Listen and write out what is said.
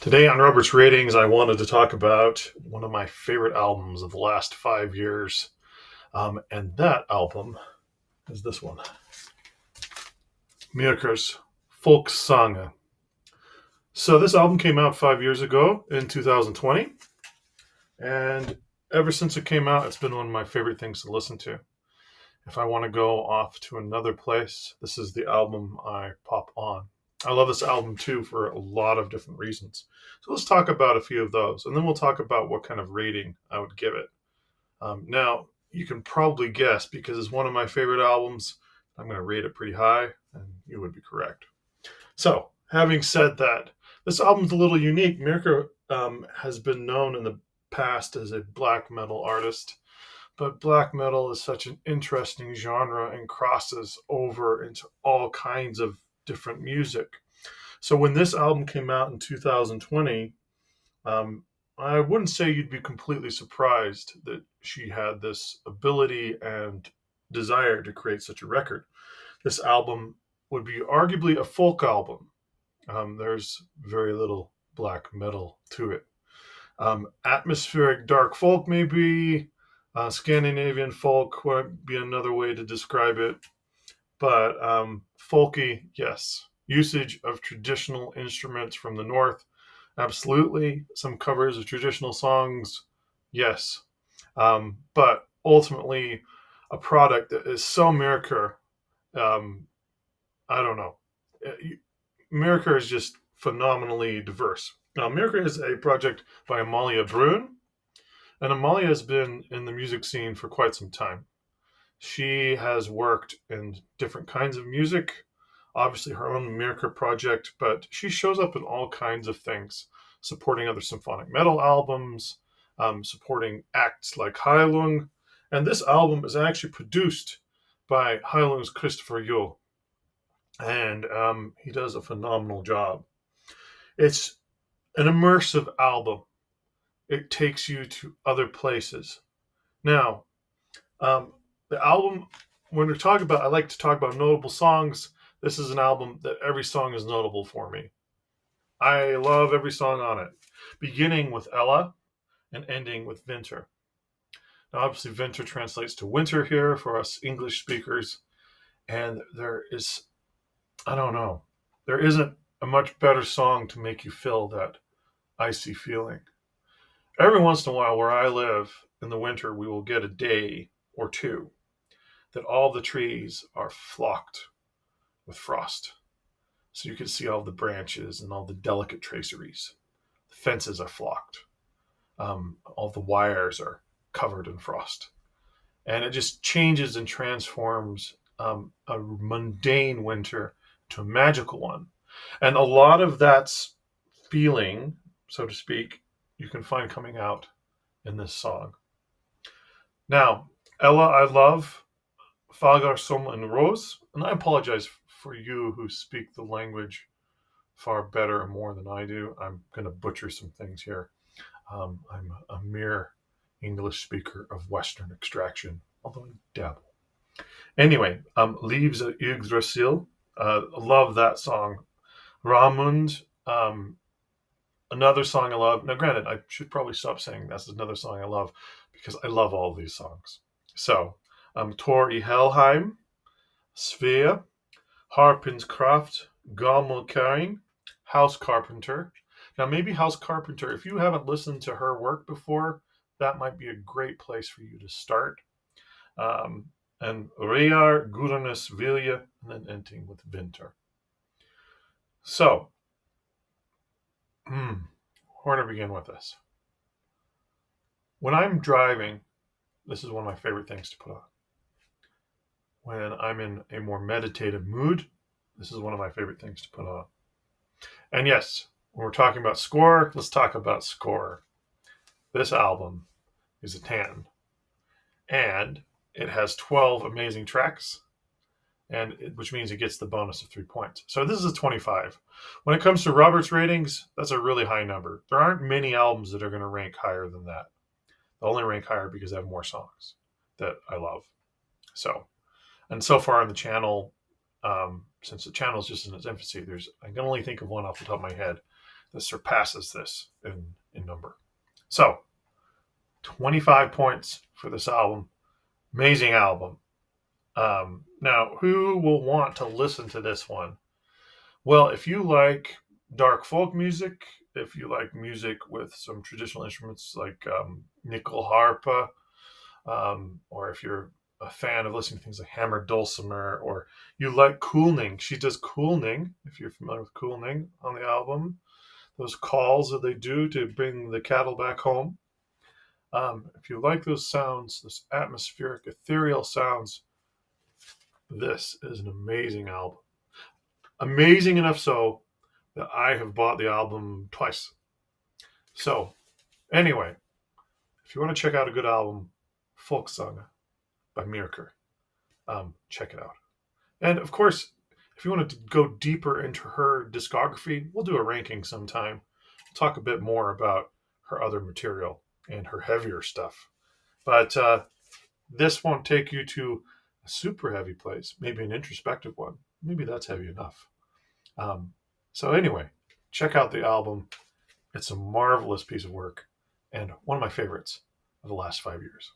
Today on Robert's Ratings, I wanted to talk about one of my favorite albums of the last 5 years. And that album is this one, Myrkur's Folkesange. So this album came out 5 years ago in 2020. And ever since it came out, it's been one of my favorite things to listen to. If I want to go off to another place, this is the album I pop on. I love this album too for a lot of different reasons. So let's talk about a few of those, and then we'll talk about what kind of rating I would give it. Now, you can probably guess because it's one of my favorite albums. I'm going to rate it pretty high, and you would be correct. So, having said that, this album's a little unique. Myrkur has been known in the past as a black metal artist, but black metal is such an interesting genre and crosses over into all kinds of different music. So when this album came out in 2020, um, I wouldn't say you'd be completely surprised that she had this ability and desire to create such a record. This album would be arguably a folk album. There's very little black metal to it. Atmospheric dark folk, maybe. Scandinavian folk would be another way to describe it. But folky, yes. Usage of traditional instruments from the north, absolutely. Some covers of traditional songs, yes. But ultimately, a product that is so Myrkur, um, I don't know. Myrkur is just phenomenally diverse. Now, Myrkur is a project by Amalia Brun, and Amalia has been in the music scene for quite some time. She has worked in different kinds of music, obviously her own Myrkur project, but she shows up in all kinds of things, supporting other symphonic metal albums, supporting acts like Heilung. And this album is actually produced by Heilung's Christopher Yule, and he does a phenomenal job. It's an immersive album. It takes you to other places. Now, the album, when we're talking about, I like to talk about notable songs. This is an album that every song is notable for me. I love every song on it, beginning with Ella and ending with Winter. Now, obviously, Winter translates to winter here for us English speakers, and there is, I don't know, there isn't a much better song to make you feel that icy feeling. Every once in a while, where I live in the winter, we will get a day or two that all the trees are flocked with frost. So you can see all the branches and all the delicate traceries. The fences are flocked. All the wires are covered in frost. And it just changes and transforms a mundane winter to a magical one. And a lot of that feeling, so to speak, you can find coming out in this song. Now, Ella, I love Fagar Som and Rose, and I apologize for you who speak the language far better and more than I do. I'm going to butcher some things here. I'm a mere English speaker of Western extraction, although I dabble. Anyway, Leaves at Yggdrasil. Love that song. Ramund, another song I love. Now, granted, I should probably stop saying that's another song I love because I love all these songs. So, Tor i Helheim, Svea, Harpinscraft, Gammelkaring, House Carpenter. Now, maybe House Carpenter, if you haven't listened to her work before, that might be a great place for you to start. And Reyar, Gudernes, Vilja, and then ending with Winter. So, where to begin with this? When I'm driving, this is one of my favorite things to put on. When I'm in a more meditative mood, this is one of my favorite things to put on. And yes, when we're talking about score, let's talk about score. This album is a 10. And it has 12 amazing tracks, which means it gets the bonus of 3 points. So this is a 25. When it comes to Robert's ratings, that's a really high number. There aren't many albums that are going to rank higher than that. They only rank higher because they have more songs that I love. And so far on the channel, since the channel is just in its infancy, I can only think of one off the top of my head. that surpasses this in number. So, 25 points for this album. Amazing album. Now, who will want to listen to this one? Well, if you like dark folk music, if you like music with some traditional instruments like nickel harpa, or if you're a fan of listening to things like hammered dulcimer, or you like cooning, she does cooning. If you're familiar with cooning on the album, those calls that they do to bring the cattle back home. If you like those sounds, those atmospheric, ethereal sounds, this is an amazing album. Amazing enough so that I have bought the album twice. So, anyway, if you want to check out a good album, Folkesange by Myrkur, check it out. And of course, if you wanted to go deeper into her discography, we'll do a ranking sometime. We'll talk a bit more about her other material and her heavier stuff. But this won't take you to a super heavy place, maybe an introspective one. Maybe that's heavy enough. So, anyway, check out the album. It's a marvelous piece of work and one of my favorites of the last 5 years.